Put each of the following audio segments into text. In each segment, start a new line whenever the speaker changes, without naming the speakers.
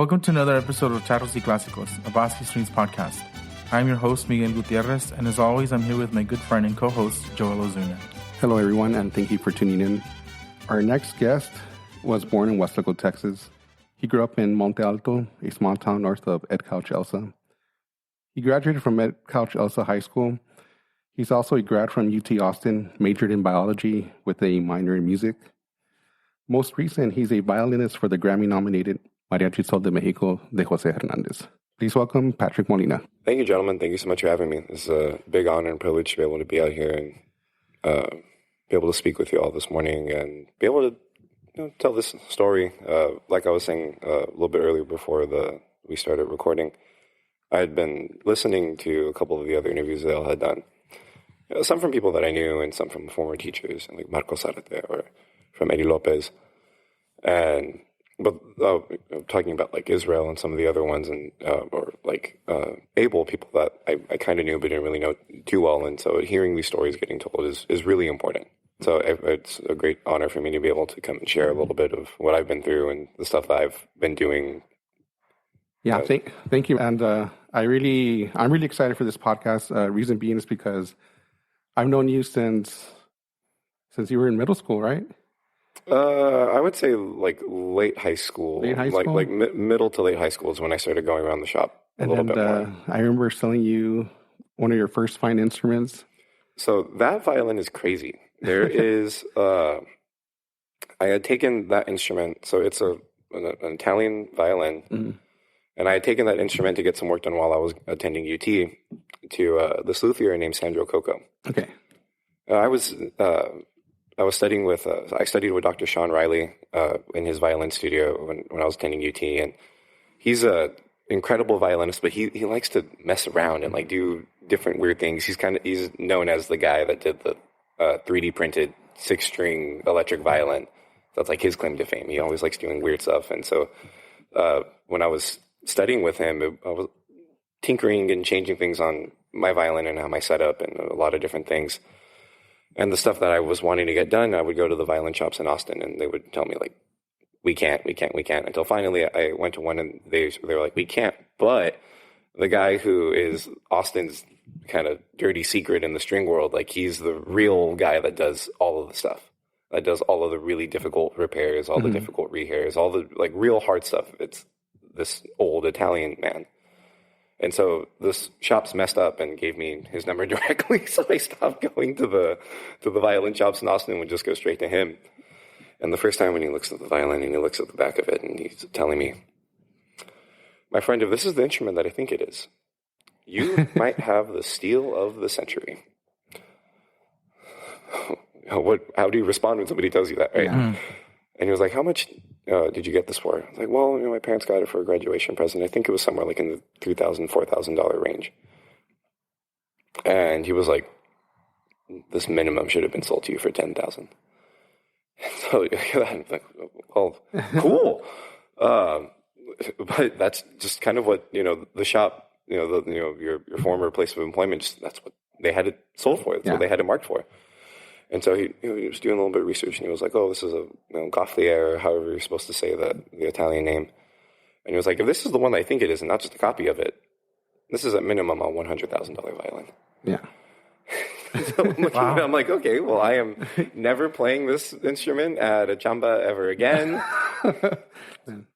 Welcome to another episode of Charros y Clásicos, a Basque Strings podcast. I'm your host, Miguel Gutierrez, and as always, I'm here with my good friend and co-host, Joel Ozuna.
Hello, everyone, and thank you for tuning in. Our next guest was born in Weslaco, Texas. He grew up in Monte Alto, a small town north of Ed Couch Elsa. He graduated from Ed Couch Elsa High School. He's also a grad from UT Austin, majored in biology with a minor in music. Most recent, he's a violinist for the Grammy-nominated Mariachi Sol de México de José Hernández. Please welcome Patrick Molina.
Thank you, gentlemen. Thank you so much for having me. It's a big honor and privilege to be able to be out here and be able to speak with you all this morning and be able to tell this story. Like I was saying a little bit earlier before we started recording, I had been listening to a couple of the other interviews that I had done. Some from people that I knew and some from former teachers, like Marco Sarate or from Eddie Lopez. But talking about like Israel and some of the other ones, and or like able people that I kind of knew but didn't really know too well, and so hearing these stories getting told is really important. So it's a great honor for me to be able to come and share a little bit of what I've been through and the stuff that I've been doing.
Yeah, thank you, and I'm really excited for this podcast. Reason being is because I've known you since you were in middle school, right?
I would say like late high school. Like middle to late high school is when I started going around the shop a little bit more.
I remember selling you one of your first fine instruments.
So that violin is crazy. There is, I had taken that instrument. So it's an Italian violin. Mm-hmm. And I had taken that instrument to get some work done while I was attending UT to this luthier named Sandro Coco.
Okay.
I was studying with, I studied with Dr. Sean Riley in his violin studio when I was attending UT, and he's a incredible violinist, but he likes to mess around and like do different weird things. He's known as the guy that did the 3D printed 6-string electric violin. That's like his claim to fame. He always likes doing weird stuff, and so when I was studying with him, I was tinkering and changing things on my violin and how my setup and a lot of different things. And the stuff that I was wanting to get done, I would go to the violin shops in Austin, and they would tell me, like, we can't, until finally I went to one, and they were like, we can't, but the guy who is Austin's kind of dirty secret in the string world, like, he's the real guy that does all of the stuff, that does all of the really difficult repairs, all the difficult rehairs, all the, like, real hard stuff. It's this old Italian man. And so this shop's messed up and gave me his number directly. So I stopped going to the violin shops in Austin and would just go straight to him. And the first time when he looks at the violin and he looks at the back of it and he's telling me, my friend, if this is the instrument that I think it is, you might have the steal of the century. How do you respond when somebody tells you that, right? Yeah. And he was like, how much did you get this for? I was like, well, my parents got it for a graduation present. I think it was somewhere like in the $3,000, $4,000 range. And he was like, this minimum should have been sold to you for $10,000. So I'm like, well, cool. But that's just kind of what, the shop, your former place of employment, that's what they had it sold for. That's what they had it marked for. And so he was doing a little bit of research, and he was like, oh, this is a Gofflier, or however you're supposed to say the Italian name. And he was like, if this is the one I think it is, and not just a copy of it, this is at minimum a $100,000 violin.
Yeah.
So I'm like, okay, well, I am never playing this instrument at a chamba ever again.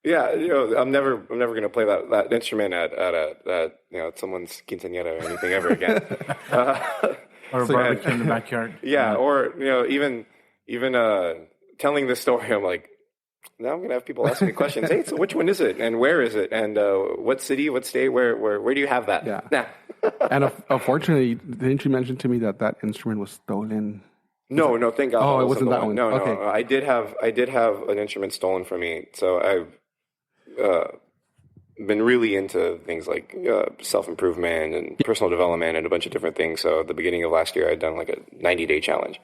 Yeah, I'm never going to play that instrument at someone's quinceañera or anything ever again.
Or a barbecue in the backyard.
Yeah, or even telling this story, I'm like, now I'm gonna have people ask me questions. Hey, so which one is it, and where is it, and what city, what state, where do you have that?
Yeah.
Nah.
And unfortunately, didn't you mention to me that instrument was stolen?
No, thank God.
Oh, it wasn't that one.
No,
okay.
No. I did have an instrument stolen from me, so I've been really into things like self-improvement and personal development and a bunch of different things. So at the beginning of last year, I'd done like a 90-day challenge.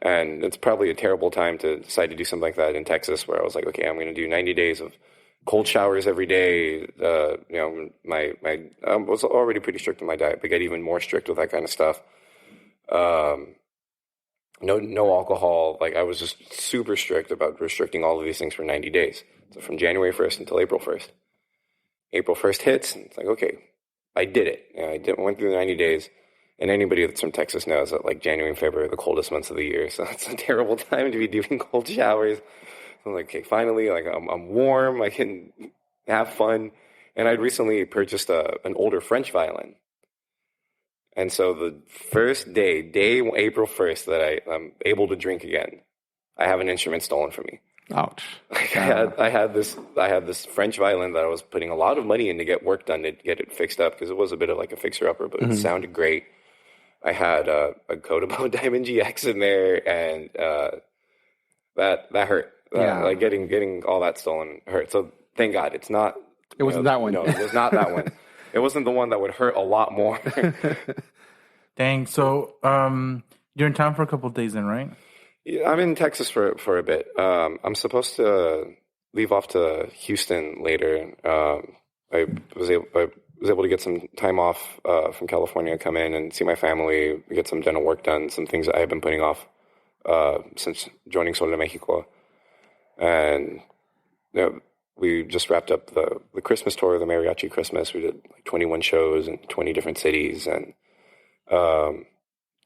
And it's probably a terrible time to decide to do something like that in Texas, where I was like, okay, I'm going to do 90 days of cold showers every day. I was already pretty strict in my diet, but get even more strict with that kind of stuff. No alcohol. Like, I was just super strict about restricting all of these things for 90 days. So from January 1st until April 1st. April 1st hits, and it's like, okay, I did it. Went through the 90 days. And anybody that's from Texas knows that like January and February are the coldest months of the year. So it's a terrible time to be doing cold showers. So I'm like, okay, finally, like I'm warm. I can have fun. And I'd recently purchased an older French violin. And so the first day, April 1st, that I'm able to drink again, I have an instrument stolen from me.
Ouch.
I had this French violin that I was putting a lot of money in to get work done to get it fixed up, because it was a bit of like a fixer-upper, but it sounded great. I had a Kodabow Diamond GX in there, and that hurt. Like getting all that stolen hurt. So thank God it's not.
It wasn't that one.
No, it was not that one. It wasn't the one that would hurt a lot more.
Dang. So you're in town for a couple of days then, right?
Yeah, I'm in Texas for a bit. I'm supposed to leave off to Houston later. I was able to get some time off from California, come in and see my family, get some dental work done, some things that I have been putting off since joining Sol de Mexico. And we just wrapped up the Christmas tour, the Mariachi Christmas. We did like 21 shows in 20 different cities. And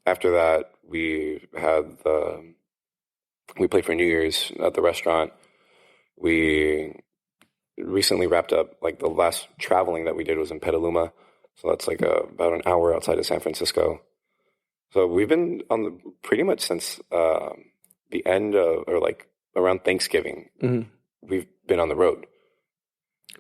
after that, we played for New Year's at the restaurant. We recently wrapped up, like the last traveling that we did was in Petaluma. So that's like about an hour outside of San Francisco. So we've been pretty much since the end of, or like around Thanksgiving, we've been on the road.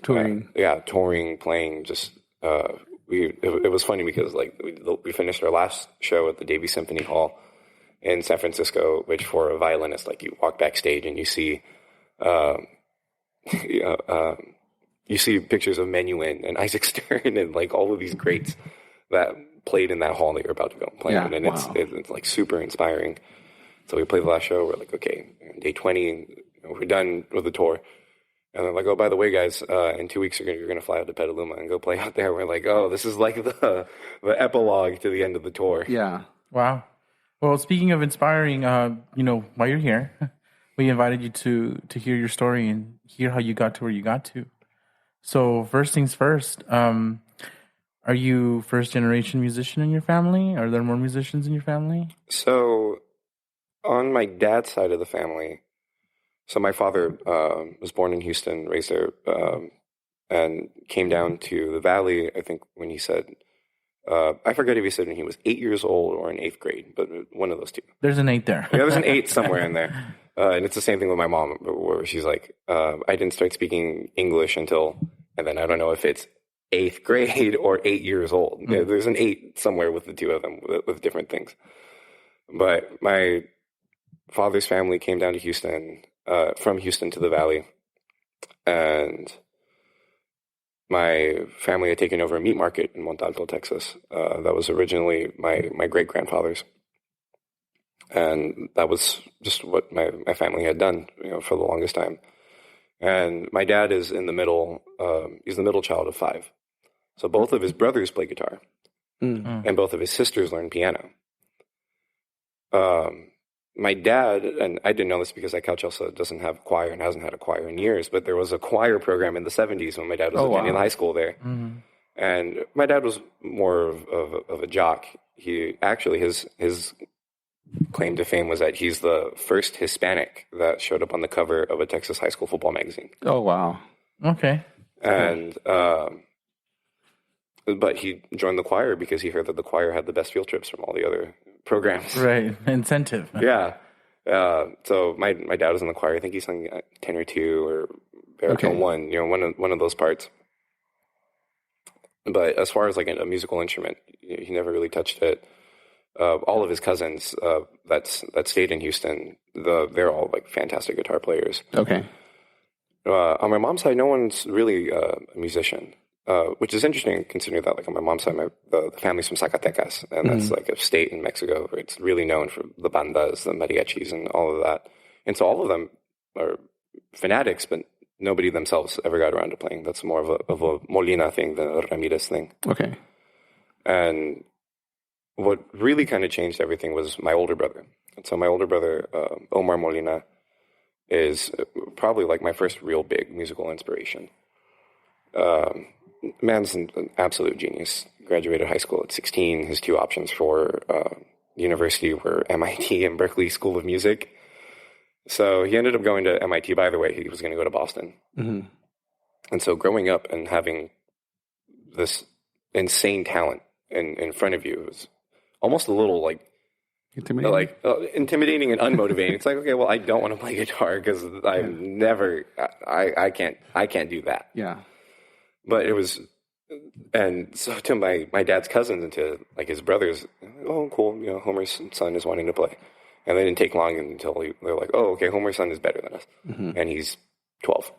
Touring.
Touring, playing, just, it was funny because like we finished our last show at the Davie Symphony Hall in San Francisco, which for a violinist, like you walk backstage and you see, you see pictures of Menuhin and Isaac Stern and like all of these greats that played in that hall that you're about to go play in. And it's like super inspiring. So we played the last show. We're like, okay, day 20, we're done with the tour. And they're like, oh, by the way, guys, in 2 weeks you're going to fly out to Petaluma and go play out there. We're like, oh, this is like the epilogue to the end of the tour.
Yeah.
Wow. Well, speaking of inspiring, while you're here, we invited you to hear your story and hear how you got to where you got to. So first things first, are you first generation musician in your family? Are there more musicians in your family?
So on my dad's side of the family, so my father was born in Houston, raised there, and came down to the Valley, I think when he said, I forget if he said when he was 8 years old or in 8th grade, but one of those two.
There's an 8 there.
Yeah, there's an 8 somewhere in there. And it's the same thing with my mom, where she's like, I didn't start speaking English until, and then I don't know if it's 8th grade or 8 years old. Yeah, there's an 8 somewhere with the two of them with different things. But my father's family came down to Houston, from Houston to the Valley, and my family had taken over a meat market in Monte Alto, Texas. That was originally my great-grandfather's. And that was just what my family had done, for the longest time. And my dad is in the middle, he's the middle child of 5. So both of his brothers play guitar, and both of his sisters learn piano. My dad, and I didn't know this because Couch Elsa doesn't have a choir and hasn't had a choir in years, but there was a choir program in the 70s when my dad was attending high school there. And my dad was more of a jock. He actually, his claim to fame was that he's the first Hispanic that showed up on the cover of a Texas high school football magazine.
Oh, wow.
Okay.
And, but he joined the choir because he heard that the choir had the best field trips from all the other programs.
Right. Incentive.
Yeah. So my dad was in the choir. I think he sang tenor 2 or baritone 1, one of those parts. But as far as like a musical instrument, he never really touched it. All of his cousins that stayed in Houston, they're all like fantastic guitar players.
Okay.
On my mom's side, no one's really a musician, which is interesting considering that like on my mom's side, the family's from Zacatecas, and that's like a state in Mexico where it's really known for the bandas, the mariachis, and all of that. And so all of them are fanatics, but nobody themselves ever got around to playing. That's more of a Molina thing than a Ramirez thing.
Okay.
And what really kind of changed everything was my older brother. And so my older brother, Omar Molina, is probably like my first real big musical inspiration. man's an absolute genius. Graduated high school at 16. His two options for university were MIT and Berkeley School of Music. So he ended up going to MIT. By the way, he was going to go to Boston.
Mm-hmm.
And so growing up and having this insane talent in front of you was almost a little like
intimidating,
intimidating and unmotivating. It's like, okay, well, I don't want to play guitar because I can't do that.
Yeah.
But it was, and so to my dad's cousins and to like his brothers, oh, cool, Homer's son is wanting to play. And they didn't take long until they're like, oh, okay, Homer's son is better than us.
Mm-hmm.
And he's 12.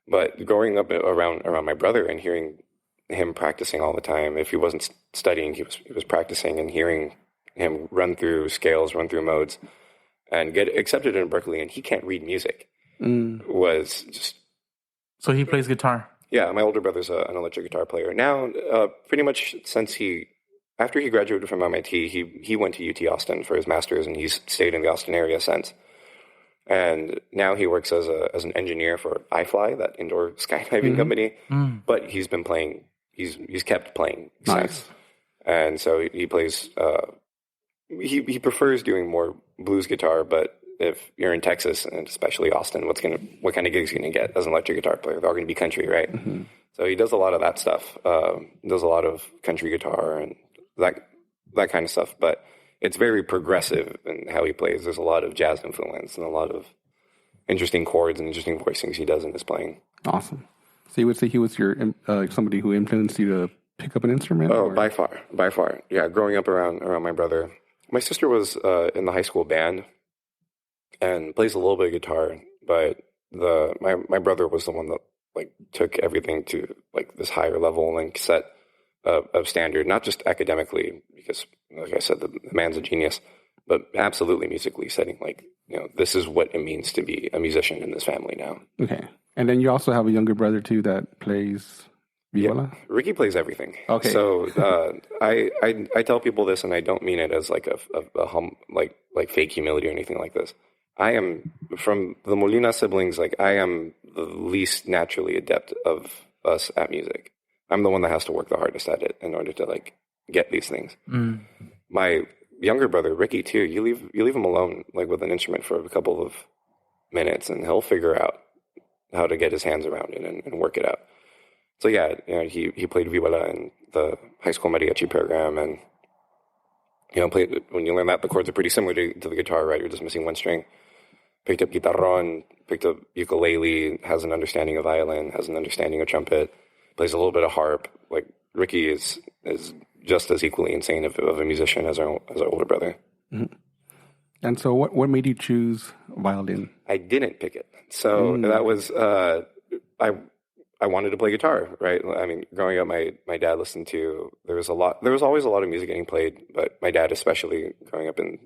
But growing up around my brother and hearing him practicing all the time, if he wasn't studying, he was practicing, and hearing him run through scales, run through modes, and get accepted in Berkeley, and he can't read music, was just...
So he plays guitar?
Yeah, my older brother's an electric guitar player. Now, pretty much since after he graduated from MIT, he went to UT Austin for his master's, and he's stayed in the Austin area since. And now he works as an engineer for iFly, that indoor skydiving company. Mm. But he's been playing. He's kept playing since. And so he plays. He prefers doing more blues guitar. But if you're in Texas and especially Austin, what kind of gigs are you gonna get as an electric guitar player? They're all gonna be country, right? Mm-hmm. So he does a lot of that stuff. Does a lot of country guitar and that kind of stuff. But it's very progressive in how he plays. There's a lot of jazz influence and a lot of interesting chords and interesting voicings he does in his playing.
Awesome. So you would say he was your somebody who influenced you to pick up an instrument?
Oh, by far. Yeah, growing up around my brother. My sister was in the high school band and plays a little bit of guitar, but my brother was the one that like took everything to like this higher level and set of standard, not just academically, because like I said, the man's a genius, but absolutely musically, setting like, this is what it means to be a musician in this family now.
Okay. And then you also have a younger brother too that plays viola?
Yeah, Ricky plays everything.
Okay.
So I tell people this, and I don't mean it as like like fake humility or anything like this. I am, from the Molina siblings, like I am the least naturally adept of us at music. I'm the one that has to work the hardest at it in order to like get these things. Mm. My younger brother, Ricky, too, you leave him alone like with an instrument for a couple of minutes and he'll figure out how to get his hands around it and work it out. So yeah, he played viola in the high school mariachi program, and when you learn that, the chords are pretty similar to the guitar, right? You're just missing one string. Picked up guitarron, picked up ukulele, has an understanding of violin, has an understanding of trumpet, plays a little bit of harp. Like Ricky is just as equally insane of a musician as our older brother. Mm-hmm.
And so what made you choose violin?
I didn't pick it. So that was, I wanted to play guitar, right? I mean, growing up, my dad listened to, there was always a lot of music getting played, but my dad, especially growing up in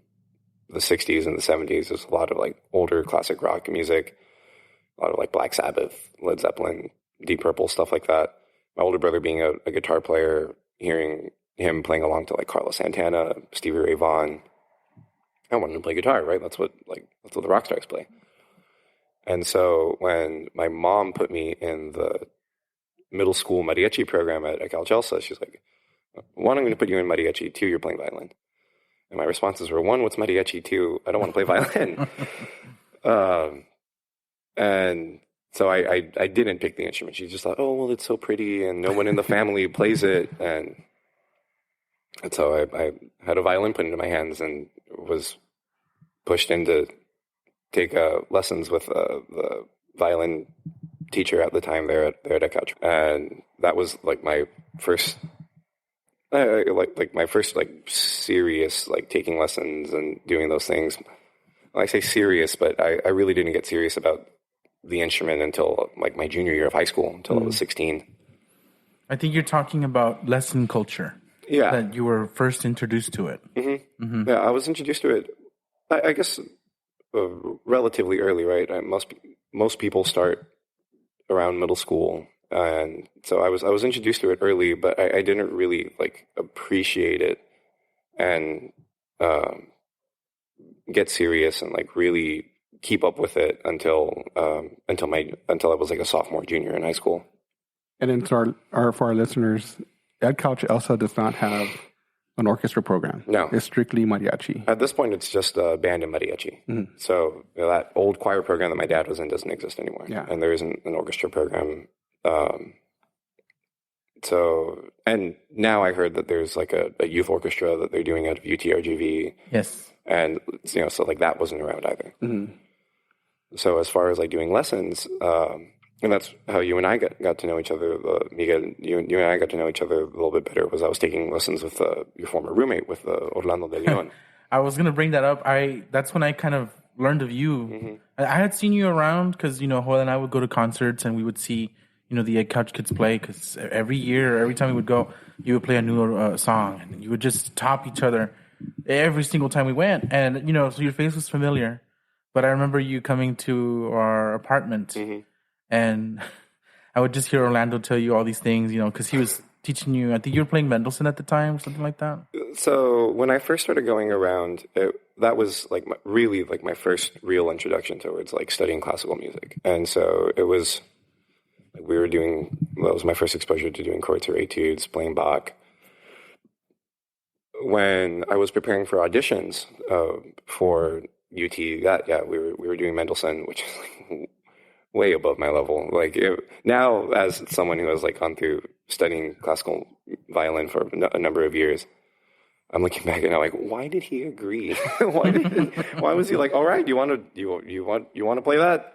the 60s and the 70s, there's a lot of like older classic rock music, a lot of like Black Sabbath, Led Zeppelin, Deep Purple, stuff like that. My older brother being a guitar player, hearing him playing along to like Carlos Santana, Stevie Ray Vaughan, I wanted to play guitar, right? That's what the rock stars play. And so when my mom put me in the middle school mariachi program at Cal Chelsea, she's like, 1, I'm going to put you in mariachi. 2, you're playing violin. And my responses were, 1, what's mariachi? 2, I don't want to play violin. And so I didn't pick the instrument. She just thought, oh, well, it's so pretty and no one in the family plays it. And so I had a violin put into my hands and was pushed into take lessons with the violin teacher at the time there at Couch, and that was like my first, my first serious taking lessons and doing those things. Well, I say serious, but I really didn't get serious about the instrument until like my junior year of high school, until I was 16.
I think you're talking about lesson culture.
Yeah,
that you were first introduced to it.
Mm-hmm. Mm-hmm. Yeah, I was introduced to it. I guess. Relatively early, right? Most people start around middle school, and so I was introduced to it early, but I didn't really appreciate it and get serious and really keep up with it until I was a sophomore, junior in high school.
And then for our listeners, Ed Couch Elsa does not have an orchestra program.
No.
It's strictly mariachi.
At this point, it's just a band and mariachi. Mm-hmm. So that old choir program that my dad was in doesn't exist anymore.
Yeah.
And there isn't an orchestra program. And now I heard that there's like a youth orchestra that they're doing out of UTRGV.
Yes.
And, so like that wasn't around either.
Mm-hmm.
So as far as like doing lessons, and that's how you and I got to know each other. Miguel, you and I got to know each other a little bit better. Was I was taking lessons with your former roommate, with Orlando de Leon.
I was gonna bring that up. That's when I kind of learned of you. Mm-hmm. I had seen you around because Joel and I would go to concerts and we would see the Egg Couch Kids play. Because every time we would go, you would play a new song and you would just top each other every single time we went. And so your face was familiar. But I remember you coming to our apartment. Mm-hmm. And I would just hear Orlando tell you all these things, because he was teaching you. I think you were playing Mendelssohn at the time or something like that.
So when I first started going around, that was like my first real introduction towards like studying classical music. And so it was like that was my first exposure to doing Kreutzer etudes, playing Bach. When I was preparing for auditions for UT, we were doing Mendelssohn, which is like way above my level. Like now, as someone who has like gone through studying classical violin for a number of years, I'm looking back and I'm like, why did he agree? Why was he like, all right, you want to play that?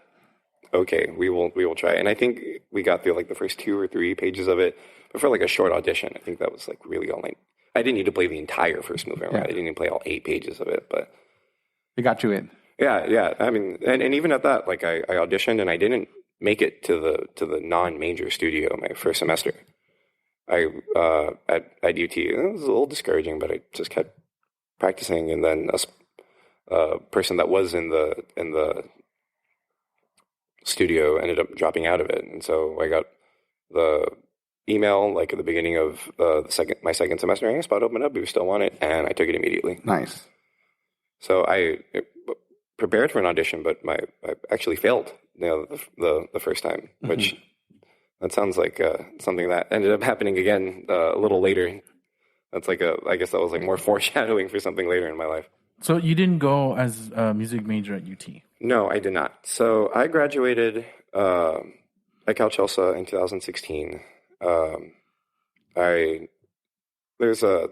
Okay, we will try. And I think we got through like the first 2 or 3 pages of it, but for like a short audition, I think that was like really all I didn't need to play the entire first movement. Right? I didn't even play all 8 pages of it, but
it got you in.
Yeah. I mean, and even at that, like I auditioned and I didn't make it to the non-major studio my first semester. At UT, it was a little discouraging, but I just kept practicing. And then a person that was in the studio ended up dropping out of it, and so I got the email like at the beginning of my second semester. Hey, spot opened up. We still want it, and I took it immediately.
Nice.
So I prepared for an audition, but I actually failed the first time, which that sounds like something that ended up happening again a little later. That's like I guess that was like more foreshadowing for something later in my life.
So you didn't go as a music major at UT?
No, I did not. So I graduated at Cal Chelsea in 2016. There's a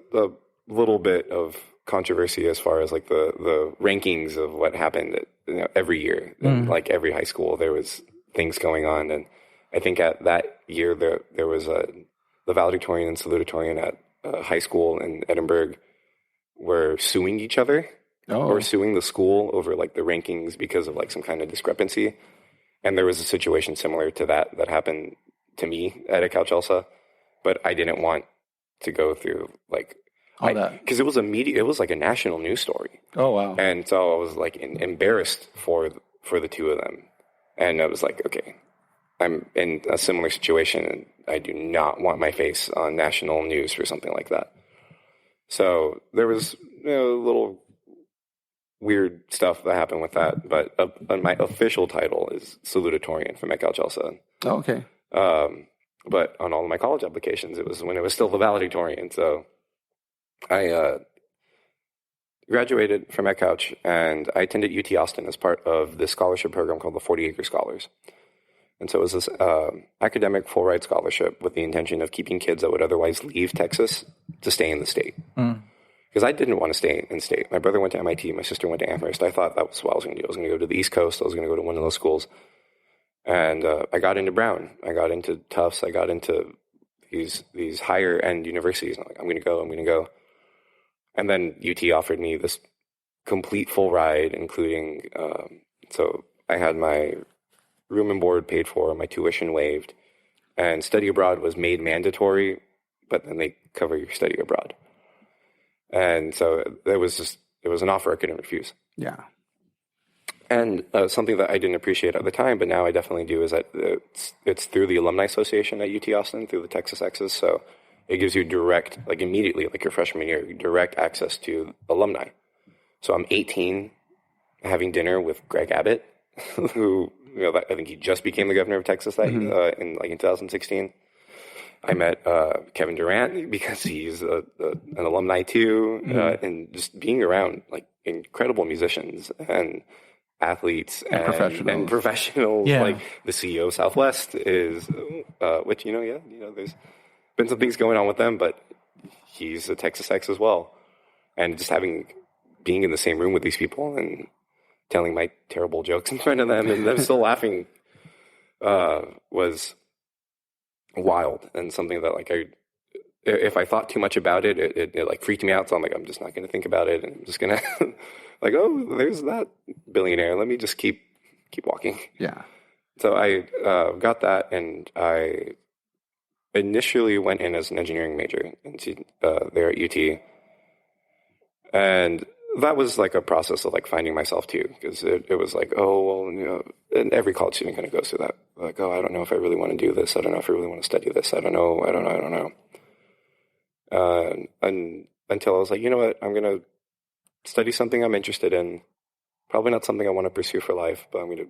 little bit of controversy as far as like the rankings of what happened every year. And like every high school, there was things going on, and I think at that year there was the valedictorian and salutatorian at high school in Edinburgh were suing each other or suing the school over like the rankings because of like some kind of discrepancy. And there was a situation similar to that happened to me at Cal Chelsea, but I didn't want to go through like
all that
because it was it was like a national news story.
Oh wow!
And so I was like embarrassed for the two of them, and I was like, okay, I'm in a similar situation, and I do not want my face on national news for something like that. So there was a little weird stuff that happened with that, but my official title is salutatorian from Cal Chelsea.
Oh, okay.
But on all of my college applications, it was when it was still the valedictorian. So I graduated from Couch, and I attended UT Austin as part of this scholarship program called the 40 Acre Scholars. And so it was this academic full-ride scholarship with the intention of keeping kids that would otherwise leave Texas to stay in the state. Because I didn't want to stay in state. My brother went to MIT. My sister went to Amherst. I thought that was what I was going to do. I was going to go to the East Coast. I was going to go to one of those schools. And I got into Brown. I got into Tufts. I got into these higher-end universities. I'm like, I'm going to go. And then UT offered me this complete full ride, including, so I had my room and board paid for, my tuition waived, and study abroad was made mandatory, but then they cover your study abroad. And so it was an offer I couldn't refuse.
Yeah.
And something that I didn't appreciate at the time, but now I definitely do, is that it's through the Alumni Association at UT Austin, through the Texas X's. So it gives you direct, like immediately, like your freshman year, direct access to alumni. So I'm 18, having dinner with Greg Abbott, who I think he just became the governor of Texas in 2016. I met Kevin Durant because he's an alumni too, and just being around like incredible musicians and athletes and professionals.
Yeah.
Like the CEO of Southwest is, which there's been some things going on with them, but he's a Texas X as well, and just being in the same room with these people and telling my terrible jokes in front of them and them still laughing was wild, and something that like if I thought too much about it, it like freaked me out. So I'm like, I'm just not going to think about it, and I'm just gonna like, oh, there's that billionaire. Let me just keep walking.
Yeah.
So I got that, and I initially went in as an engineering major into there at UT, and that was like a process of like finding myself too, because it was like, oh, well, and every college student kind of goes through that. Like, oh, I don't know if I really want to do this. I don't know if I really want to study this. I don't know. And until I was like, you know what, I'm going to study something I'm interested in. Probably not something I want to pursue for life, but I'm going to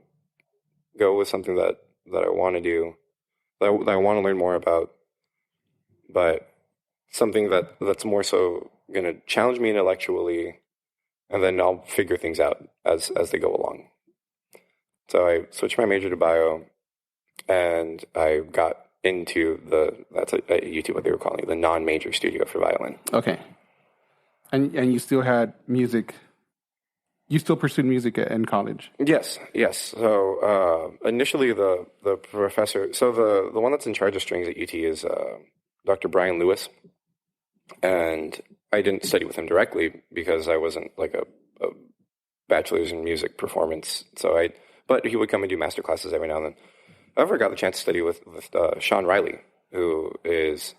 go with something that I want to do, that I want to learn more about, but something that's more so going to challenge me intellectually, and then I'll figure things out as they go along. So I switched my major to bio, and I got into that's at UT what they were calling the non-major studio for violin.
Okay. And you still had music. You still pursued music in college.
Yes. So initially the professor, so the one that's in charge of strings at UT is Dr. Brian Lewis, and I didn't study with him directly because I wasn't like a bachelor's in music performance. But he would come and do master classes every now and then. I ever got the chance to study with Sean Riley, who is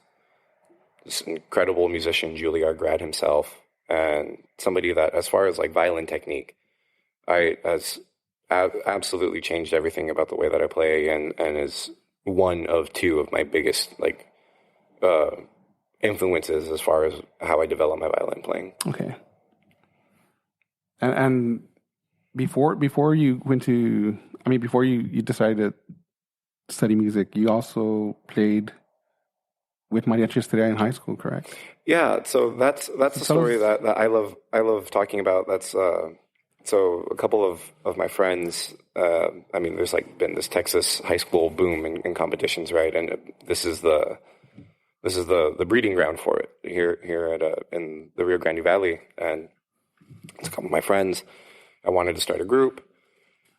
this incredible musician, Juilliard grad himself, and somebody that, as far as like violin technique, has absolutely changed everything about the way that I play, and is one of two of my biggest like influences as far as how I develop my violin playing.
Okay. And before you went to, before you decided to study music, you also played with Mariachi in high school, correct?
Yeah. So that's the story that I love talking about. That's so a couple of my friends. There's like been this Texas high school boom in competitions, right? And this is the breeding ground for it here at in the Rio Grande Valley. And it's a couple of my friends. I wanted to start a group,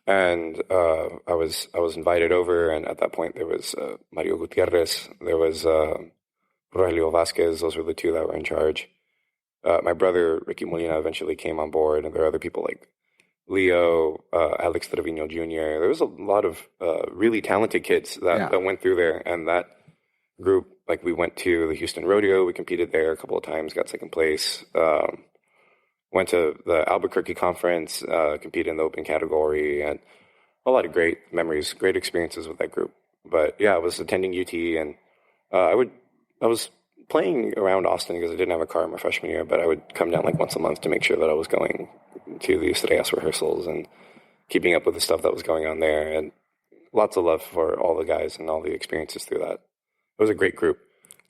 and I was invited over. And at that point, there was Mario Gutierrez, there was Rogelio Vasquez. Those were the two that were in charge. My brother Ricky Molina eventually came on board, and there were other people like Leo, Alex Trevino Jr. There was a lot of really talented kids that went through there, and that group, like, we went to the Houston Rodeo. We competed there a couple of times, got second place. Went to the Albuquerque conference, competed in the open category, and a lot of great memories, great experiences with that group. But yeah, I was attending UT, and I was playing around Austin because I didn't have a car in my freshman year, but I would come down like once a month to make sure that I was going to the Estrellas rehearsals and keeping up with the stuff that was going on there. And lots of love for all the guys and all the experiences through that. It was a great group.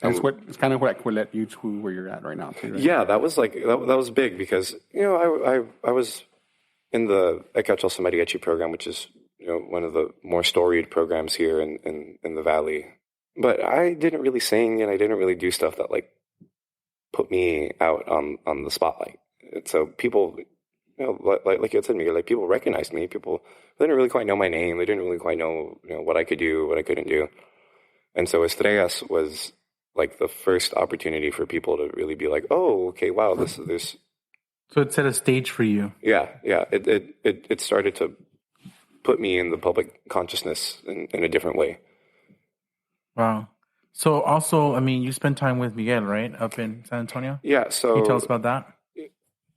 And it's kind of what led you to where you're at right now, too, right?
Yeah, that was like that was big because I was in the Ecachos Mariachi program, which is one of the more storied programs here in the Valley. But I didn't really sing, and I didn't really do stuff that like put me out on the spotlight. And so people, like you had said, Miguel, like people recognized me. People, they didn't really quite know my name. They didn't really quite know what I could do, what I couldn't do. And so Estrellas was like the first opportunity for people to really be like, oh, okay, wow, this.
So it set a stage for you.
Yeah. It started to put me in the public consciousness in a different way.
Wow. So also, you spent time with Miguel, right, up in San Antonio?
Yeah. So
can you tell us about that?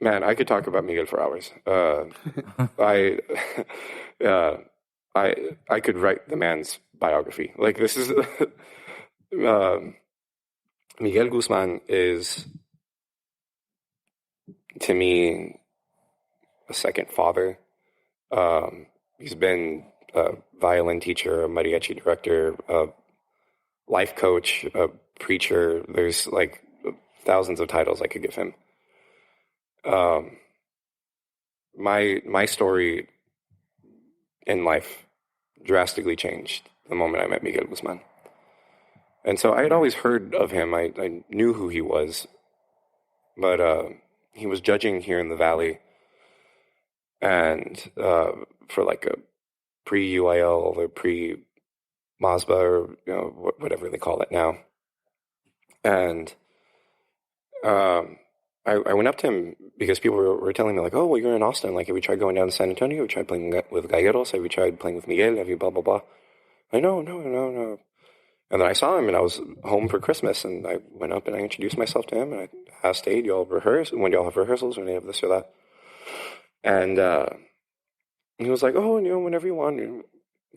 Man, I could talk about Miguel for hours. I could write the man's biography. Like, this is Miguel Guzman is, to me, a second father. He's been a violin teacher, a mariachi director, life coach, a preacher. There's like thousands of titles I could give him. My story in life drastically changed the moment I met Miguel Guzman. And so I had always heard of him. I knew who he was, but he was judging here in the Valley, and for like a pre-UIL or pre-MASBA or whatever they call it now. And I went up to him because people were telling me like, oh, well, you're in Austin. Like, have you tried going down to San Antonio? Have you tried playing with Galleros? Have you tried playing with Miguel? Have you blah, blah, blah? I know, no. And then I saw him, and I was home for Christmas, and I went up and I introduced myself to him, and I asked, hey, do y'all rehearse? When do y'all have rehearsals? When do you have this or that? And he was like, oh, whenever you want,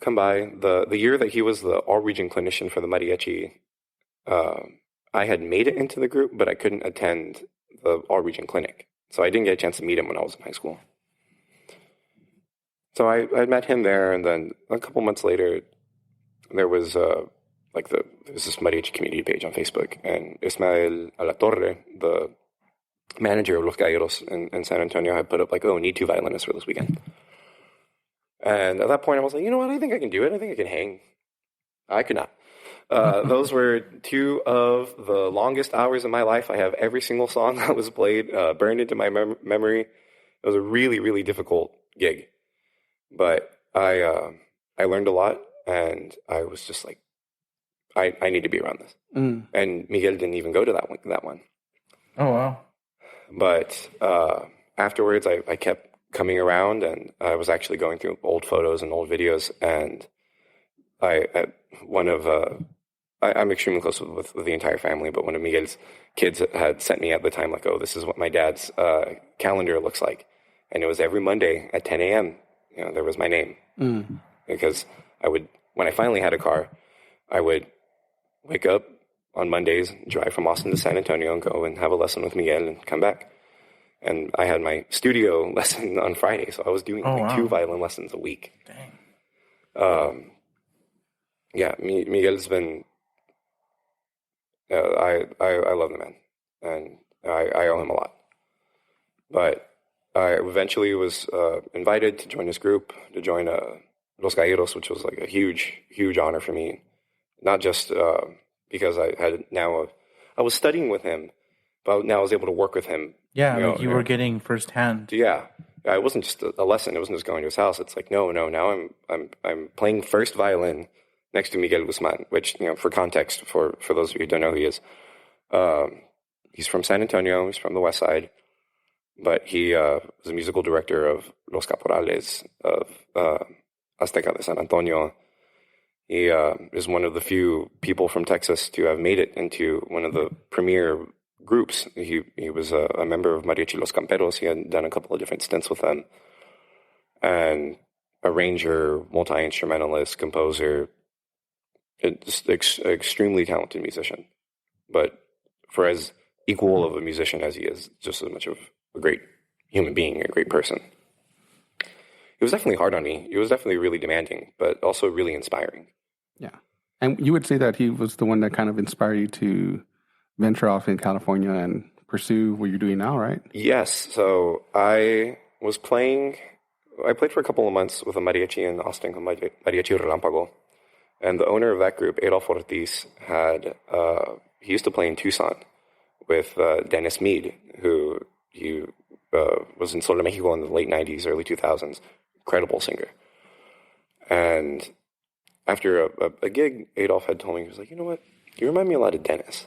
come by. The year that he was the all-region clinician for the Mariachi, I had made it into the group, but I couldn't attend the all-region clinic. So I didn't get a chance to meet him when I was in high school. So I met him there, and then a couple months later, there was there's this Mariachi community page on Facebook, and Ismael Alatorre, the manager of Los Galleros in San Antonio, had put up like, oh, need 2 violinists for this weekend. And at that point, I was like, you know what? I think I can do it. I think I can hang. I could not. Those were 2 of the longest hours of my life. I have every single song that was played burned into my memory. It was a really, really difficult gig, but I learned a lot, and I was just like, I need to be around this. And Miguel didn't even go to that one.
Oh, wow. But
afterwards, I kept coming around, and I was actually going through old photos and old videos, and I'm extremely close with the entire family, but one of Miguel's kids had sent me at the time, like, oh, this is what my dad's calendar looks like. And it was every Monday at 10 a.m., there was my name. Because when I finally had a car, I would wake up on Mondays, drive from Austin to San Antonio, and go and have a lesson with Miguel and come back. And I had my studio lesson on Friday, so I was doing 2 violin lessons a week.
Dang.
Yeah, Miguel's been. I love the man, and I owe him a lot. But I eventually was invited to join his group, to join Los Galleros, which was like a huge, huge honor for me. Not just because I was studying with him, but now I was able to work with him.
Yeah, you were getting firsthand.
Yeah, it wasn't just a lesson. It wasn't just going to his house. It's like no. Now I'm playing first violin next to Miguel Guzman, which for context, for those of you who don't know who he is, he's from San Antonio. He's from the West Side, but he was a musical director of Los Caporales of Azteca de San Antonio. He is one of the few people from Texas to have made it into one of the premier groups. He was a member of Mariachi Los Camperos. He had done a couple of different stints with them. And arranger, multi-instrumentalist, composer, extremely talented musician. But for as equal of a musician as he is, just as much of a great human being, a great person. It was definitely hard on me. It was definitely really demanding, but also really inspiring.
Yeah. And you would say that he was the one that kind of inspired you to venture off in California and pursue what you're doing now, right?
Yes. So I played for a couple of months with a mariachi in Austin called Mariachi Relámpago. And the owner of that group, Adolfo Ortiz, he used to play in Tucson with Dennis Mead, who was in Sol de Mexico in the late 90s, early 2000s. Incredible singer. And after a gig, Adolf had told me, he was like, you know what? You remind me a lot of Dennis.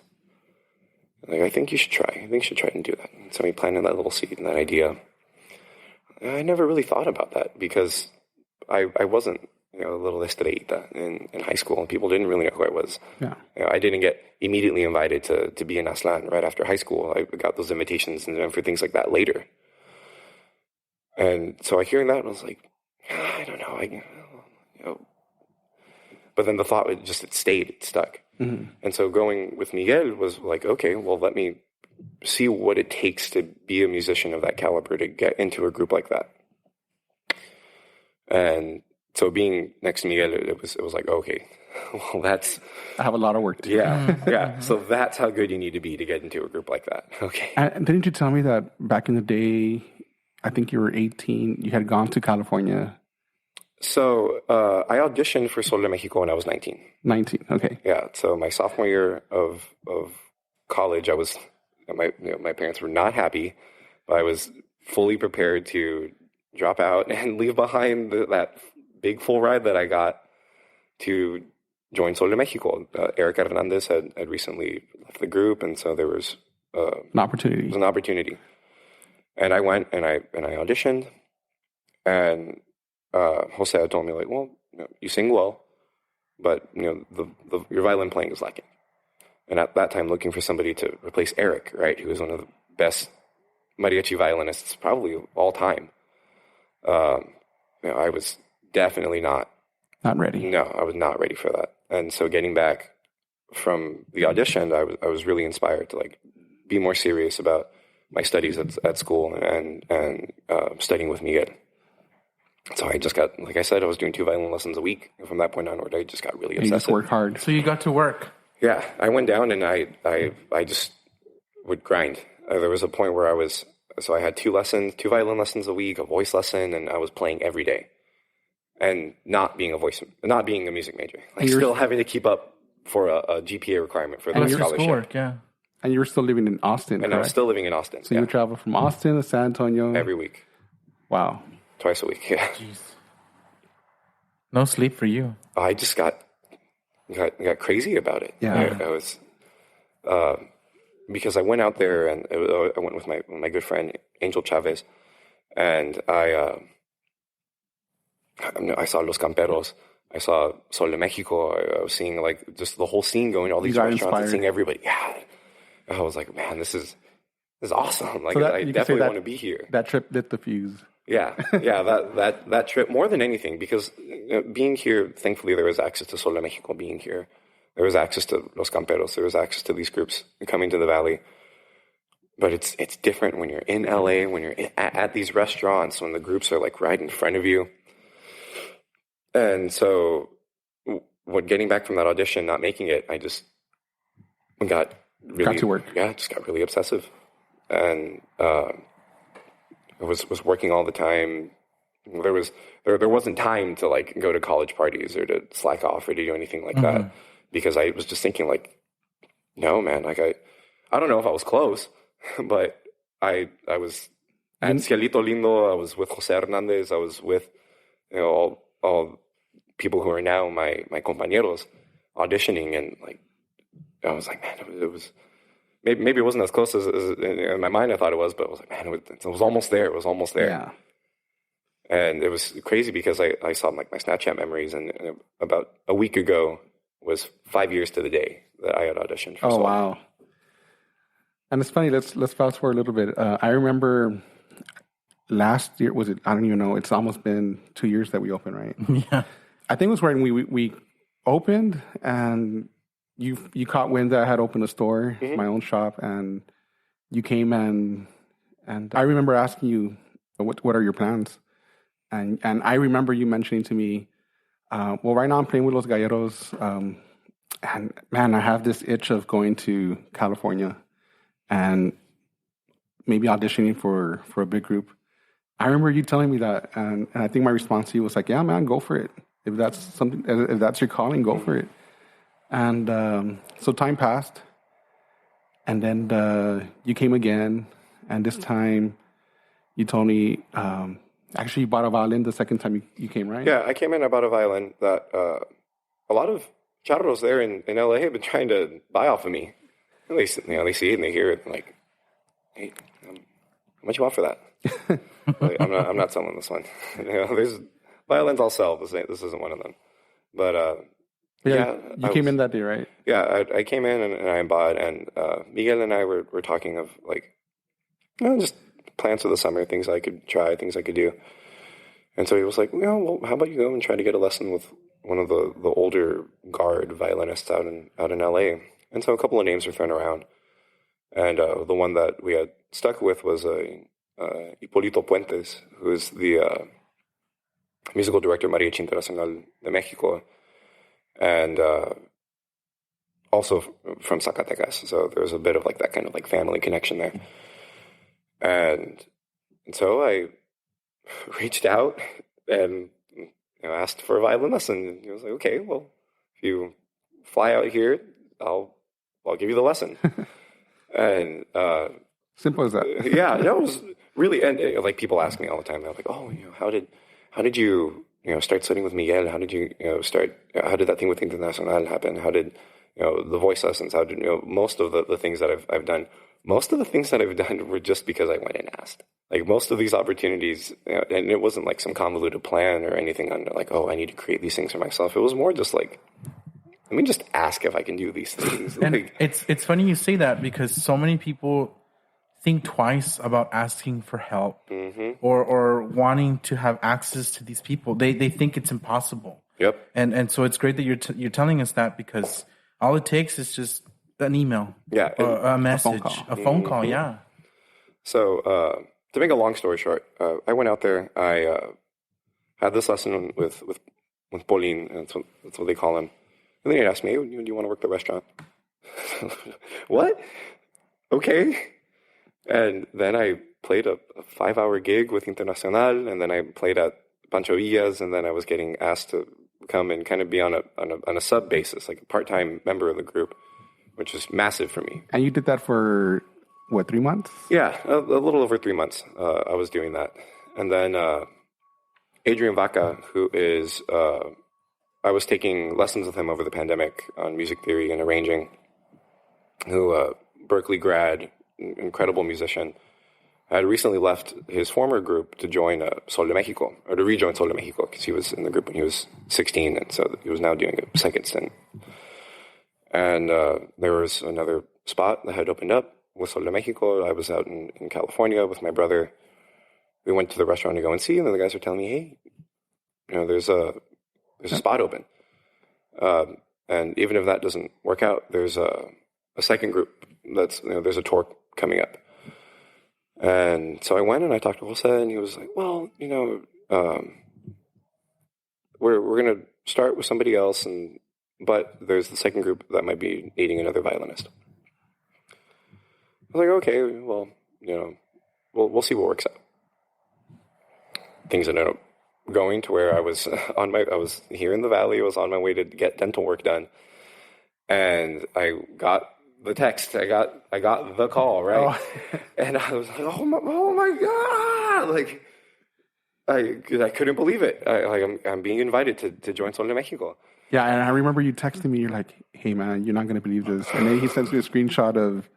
Like, I think you should try. I think you should try and do that. And so he planted that little seed and that idea. I never really thought about that because I wasn't, a little estrellita in high school, and people didn't really know who I was.
Yeah.
I didn't get immediately invited to be in Aslan right after high school. I got those invitations and for things like that later. And so I hear that, and I was like, I don't know. But then the thought, it stuck. Mm-hmm. And so going with Miguel was like, okay, well, let me see what it takes to be a musician of that caliber, to get into a group like that. And so being next to Miguel, it was like, okay, Well, that's
I have a lot of work to do.
yeah. So that's how good you need to be to get into a group like that. Okay.
And didn't you tell me that back in the day, I think you were 18, you had gone to California?
So I auditioned for Sol de Mexico when I was 19.
19, okay.
Yeah. So my sophomore year of college, my parents were not happy, but I was fully prepared to drop out and leave behind that big full ride that I got to join Sol de Mexico. Eric Hernández had recently left the group, and so there was
an opportunity.
And I went and I auditioned, and Jose had told me, like, well, you sing well, but your violin playing is lacking. And at that time, looking for somebody to replace Eric, right, who was one of the best mariachi violinists probably of all time. I was definitely not
ready.
No, I was not ready for that. And so getting back from the audition, I was really inspired to like be more serious about my studies at school and studying with Miguel. So I just got, like I said, I was doing 2 violin lessons a week. And from that point onward, I just got really obsessive.
You just worked hard.
So you got to work.
Yeah, I went down and I just would grind. There was a point where I had 2 violin lessons a week, a voice lesson, and I was playing every day. And not being a music major, like still having to keep up for a GPA requirement for the scholarship.
Schoolwork, yeah.
And you were still living in Austin,
and
correct?
I was still living in Austin.
So you would travel from Austin to San Antonio
every week.
Wow,
twice a week. Yeah.
Jeez. No sleep for you.
I just got crazy about it.
Yeah,
I was because I went out there and I went with my good friend Angel Chavez, and I saw Los Camperos. I saw Sol de Mexico. I was seeing like just the whole scene going, all these restaurants, and seeing everybody. Yeah, I was like, man, this is awesome. Like, I definitely want to be here.
That trip lit the fuse.
Yeah. That trip more than anything, because being here, thankfully, there was access to Sol de Mexico. Being here, there was access to Los Camperos. There was access to these groups coming to the Valley. But it's different when you're in LA, when you're at these restaurants, when the groups are like right in front of you. And so, getting back from that audition, not making it, I just got to work. Yeah, just got really obsessive, and I was working all the time. There wasn't time to like go to college parties or to slack off or to do anything like that, because I was just thinking like, no, man, like I don't know if I was close, but I was at Cielito Lindo. I was with José Hernández. I was with all people who are now my compañeros auditioning, and like I was like, man, it was maybe it wasn't as close as in my mind I thought it was, but I was like, man, it was almost there. It was almost there.
Yeah.
And it was crazy because I saw like my Snapchat memories, and about a week ago was 5 years to the day that I had auditioned for Sol.
Wow. And it's funny, let's fast forward a little bit. I remember last year, was it? I don't even know. It's almost been 2 years that we opened, right?
Yeah.
I think it was when we opened, and you caught wind that I had opened a store, my own shop, and you came and I remember asking you, what are your plans? And I remember you mentioning to me, well, right now I'm playing with Los Galleros, and man, I have this itch of going to California and maybe auditioning for a big group. I remember you telling me that, and I think my response to you was like, yeah, man, go for it. If that's your calling, go for it. And so time passed, and then you came again, and this time you told me, actually you bought a violin the second time you came, right?
Yeah, I came in, I bought a violin that a lot of charros there in LA have been trying to buy off of me. They see it and they hear it, like, hey, how much you want for that? Like, I'm not selling this one. There's violins I'll sell. This isn't one of them. But
you came in that day, right?
Yeah, I came in and I bought, and Miguel and I were talking of like, just plans for the summer, things I could try, things I could do. And so he was like, well, how about you go and try to get a lesson with one of the older guard violinists out in LA. And so a couple of names were thrown around, and the one that we had stuck with was Hipólito Puentes, who is the musical director Mariachi Internacional de Mexico. and also from Zacatecas. So there was a bit of like that kind of like family connection there. And so I reached out and asked for a violin lesson. And he was like, okay, well, if you fly out here, I'll give you the lesson. And
simple as that.
Yeah, no, it was really, and like people ask me all the time, they're like, oh, how did you start studying with Miguel? How did you how did that thing with Internacional happen? How did the voice lessons? How did most of the things that I've done? Most of the things that I've done were just because I went and asked. Like most of these opportunities, and it wasn't like some convoluted plan or anything on like, oh, I need to create these things for myself. It was more just like, let me just ask if I can do these things.
And
like,
it's funny you say that, because so many people think twice about asking for help or wanting to have access to these people. They think it's impossible.
Yep.
And so it's great that you're telling us that, because all it takes is just an email, a message, a phone call. Yeah.
So to make a long story short, I went out there. I had this lesson with Pauline. That's what they call him. And then he asked me, "Do you want to work the restaurant?" What? Okay. And then I played a 5-hour gig with Internacional, and then I played at Pancho Villa's, and then I was getting asked to come and kind of be on a sub basis, like a part-time member of the group, which was massive for me.
And you did that for, what, 3 months?
Yeah, a little over 3 months I was doing that. And then Adrian Vaca, who is, I was taking lessons with him over the pandemic on music theory and arranging, who Berkeley grad, incredible musician, had recently left his former group to join Sol de Mexico, or to rejoin Sol de Mexico, because he was in the group when he was 16, and so he was now doing a second stint. And there was another spot that had opened up with Sol de Mexico. I was out in California with my brother. We went to the restaurant to go and see, and then the guys were telling me, hey, there's a spot open. And even if that doesn't work out, there's a second group that's, there's a tour coming up. And so I went and I talked to José, and he was like, well, we're going to start with somebody else, but there's the second group that might be needing another violinist. I was like, okay, well, we'll see what works out. Things ended up going to where I was here in the Valley. I was on my way to get dental work done, and I got the text. I got the call, right? Oh. And I was like, oh my God! Like, I couldn't believe it. I'm being invited to join Sol de Mexico.
Yeah, and I remember you texting me. You're like, hey man, you're not going to believe this. And then he sends me a screenshot of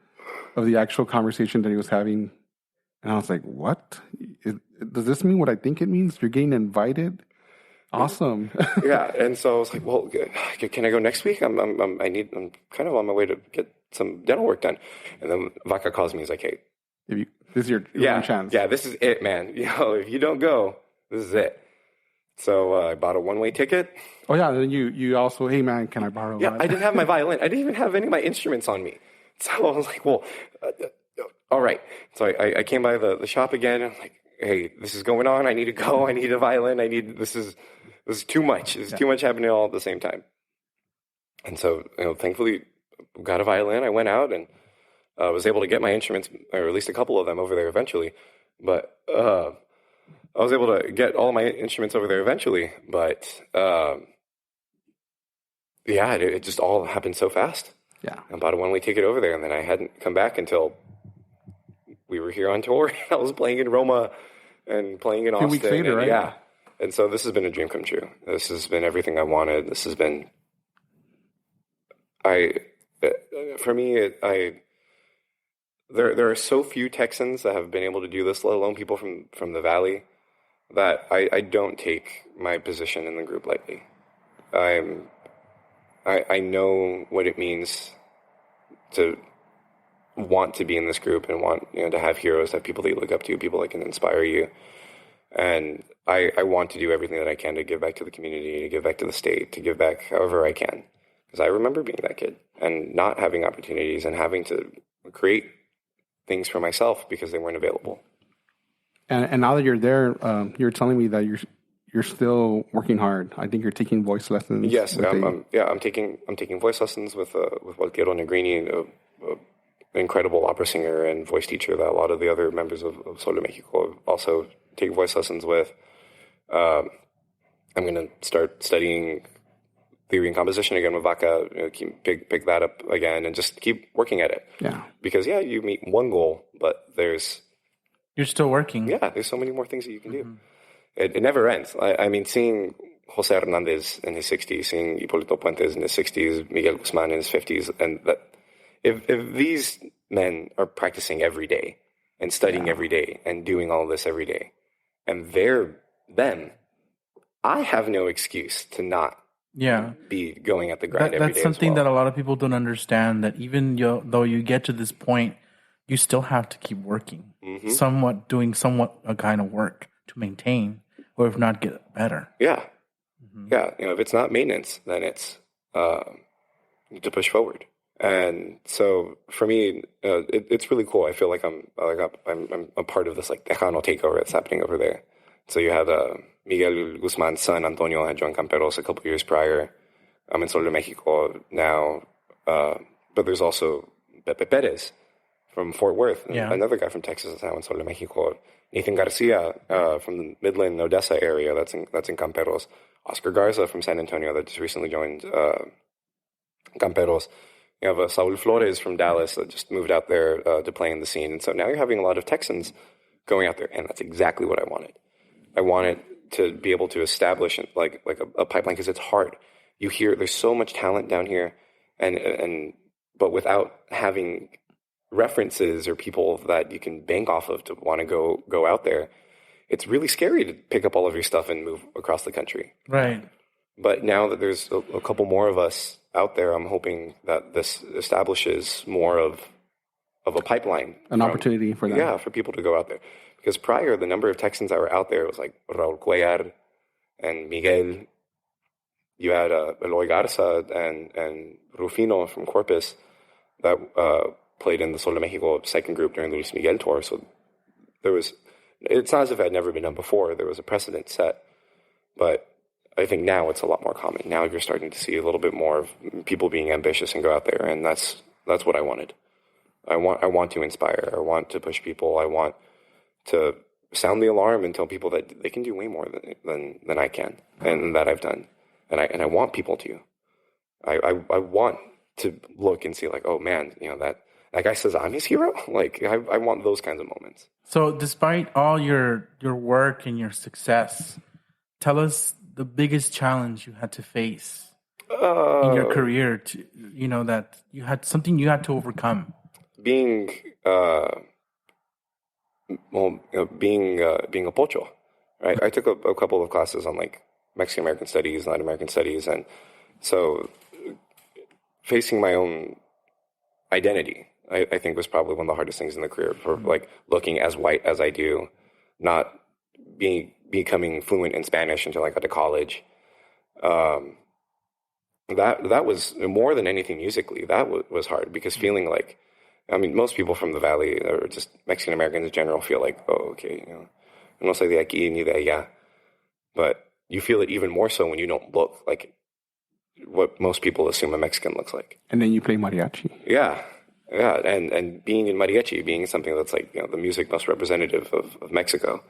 the actual conversation that he was having. And I was like, what? Does this mean what I think it means? You're getting invited? Awesome.
Yeah. And so I was like, well, can I go next week? I'm kind of on my way to get some dental work done. And then Vaca calls me. He's like, hey,
this is your one chance.
Yeah, this is it, man. If you don't go, this is it. So I bought a one-way ticket.
Oh yeah. And then you also, hey man, can I borrow?
Yeah, I didn't have my violin. I didn't even have any of my instruments on me. So I was like, well, all right. So I came by the shop again. And I'm like, hey, this is going on. I need to go. I need a violin. This is too much. There's too much happening all at the same time. And so, thankfully, got a violin. I went out and was able to get my instruments, or at least a couple of them, over there eventually. But I was able to get all my instruments over there eventually. But it just all happened so fast.
Yeah.
I bought a one-way ticket over there, and then I hadn't come back until we were here on tour. I was playing in Roma and playing in Austin.
2 weeks later, right?
Yeah. And so this has been a dream come true. This has been everything I wanted. This has been, for me, there are so few Texans that have been able to do this, let alone people from the Valley, that I don't take my position in the group lightly. I know what it means to want to be in this group and want to have heroes, to have people that you look up to, people that can inspire you. And I want to do everything that I can to give back to the community, to give back to the state, to give back however I can. Because I remember being that kid and not having opportunities and having to create things for myself because they weren't available.
And now that you're there, you're telling me that you're still working hard. I think you're taking voice lessons.
Yes, I'm taking voice lessons with Valtiero Negrini, an incredible opera singer and voice teacher that a lot of the other members of Sol de Mexico also take voice lessons with. I'm going to start studying theory and composition again with Vaca, pick that up again, and just keep working at it.
Yeah.
Because, you meet one goal, but
you're still working.
Yeah, there's so many more things that you can do. It never ends. I mean, seeing José Hernández in his 60s, seeing Hipólito Puentes in his 60s, Miguel Guzmán in his 50s, and that if these men are practicing every day and studying every day and doing all this every day, and they're them, I have no excuse to not be going at the grind every day.
That's something that a lot of people don't understand, that even though you get to this point, you still have to keep working, doing somewhat a kind of work to maintain, or if not, get better.
Yeah. Yeah. If it's not maintenance, then it's to push forward. And so for me, it's really cool. I feel like I'm a part of this Tejano takeover that's happening over there. So you had Miguel Guzmán's son, Antonio, had joined Camperos a couple years prior. I'm in Sol de Mexico now. But there's also Pepe Perez from Fort Worth, another guy from Texas is now in Sol de Mexico. Nathan Garcia from the Midland, Odessa area, that's in Camperos. Oscar Garza from San Antonio that just recently joined Camperos. You have Saul Flores from Dallas that just moved out there to play in the scene. And so now you're having a lot of Texans going out there, and that's exactly what I wanted. I wanted to be able to establish like a pipeline, because it's hard. You hear there's so much talent down here, but without having references or people that you can bank off of to want to go out there, it's really scary to pick up all of your stuff and move across the country.
Right.
But now that there's a couple more of us out there, I'm hoping that this establishes more of a pipeline.
An opportunity for them.
Yeah, for people to go out there. Because prior, the number of Texans that were out there was like Raul Cuellar and Miguel. You had Eloy Garza and Rufino from Corpus that played in the Sol de Mexico second group during the Luis Miguel tour. So it's not as if it had never been done before. There was a precedent set. But I think now it's a lot more common. Now you're starting to see a little bit more of people being ambitious and go out there. And that's what I wanted. I want to inspire. I want to push people. I want to sound the alarm and tell people that they can do way more than I can and that I've done. And I want people to. I want to look and see like, oh man, that guy says I'm his hero. Like I want those kinds of moments.
So despite all your work and your success, tell us the biggest challenge you had to face in your career. That you had something you had to overcome.
Being a pocho, right? I took a couple of classes on like Mexican American studies, Latin American studies, and so facing my own identity, I think was probably one of the hardest things in the career, for like looking as white as I do, not becoming fluent in Spanish until I got to college. That was more than anything musically. That was hard, because feeling like, I mean, most people from the Valley, or just Mexican Americans in general, feel like, oh, okay, no soy de aquí ni de allá. But you feel it even more so when you don't look like what most people assume a Mexican looks like.
And then you play mariachi.
Yeah. And being in mariachi, being something that's like, the music most representative of Mexico.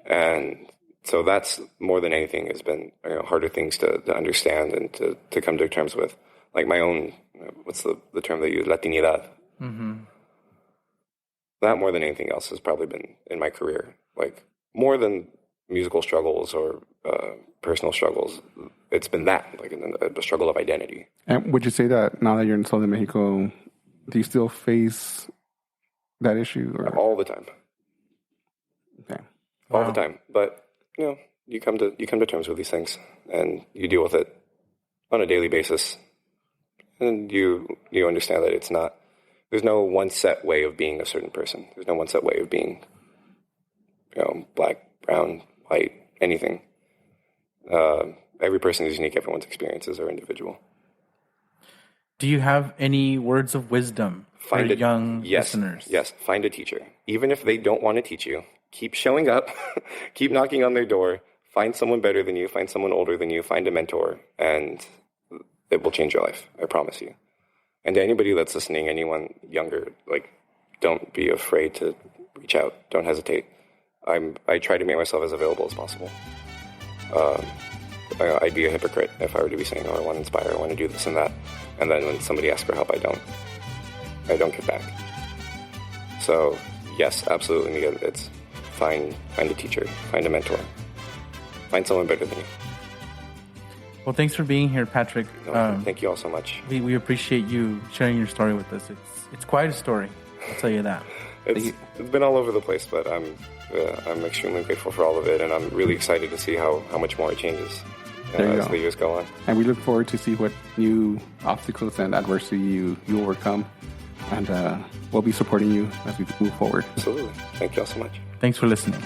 And so that's more than anything has been harder things to understand and to come to terms with. Like my own, what's the term they use, Latinidad. Mm-hmm. That more than anything else has probably been in my career. Like more than musical struggles or personal struggles, it's been that, like a struggle of identity.
And would you say that now that you're in Sol de Mexico, do you still face that issue? Or?
All the time.
Okay.
All the time. But you come to terms with these things, and you deal with it on a daily basis, and you understand that it's not. There's no one set way of being a certain person. There's no one set way of being, black, brown, white, anything. Every person is unique. Everyone's experiences are individual.
Do you have any words of wisdom for young listeners?
Yes, find a teacher. Even if they don't want to teach you, keep showing up, keep knocking on their door, find someone better than you, find someone older than you, find a mentor, and it will change your life. I promise you. And to anybody that's listening, anyone younger, like, don't be afraid to reach out. Don't hesitate. I try to make myself as available as possible. I'd be a hypocrite if I were to be saying, oh, I want to inspire, I want to do this and that. And then when somebody asks for help, I don't get back. So yes, absolutely, Miguel. It's find a teacher, find a mentor, find someone better than you.
Well, thanks for being here, Patrick.
No, thank you all so much.
We appreciate you sharing your story with us. It's quite a story, I'll tell you that.
It's been all over the place, but I'm extremely grateful for all of it, and I'm really excited to see how much more it changes as the years go on.
And we look forward to see what new obstacles and adversity you overcome, and we'll be supporting you as we move forward.
Absolutely. Thank you all so much.
Thanks for listening.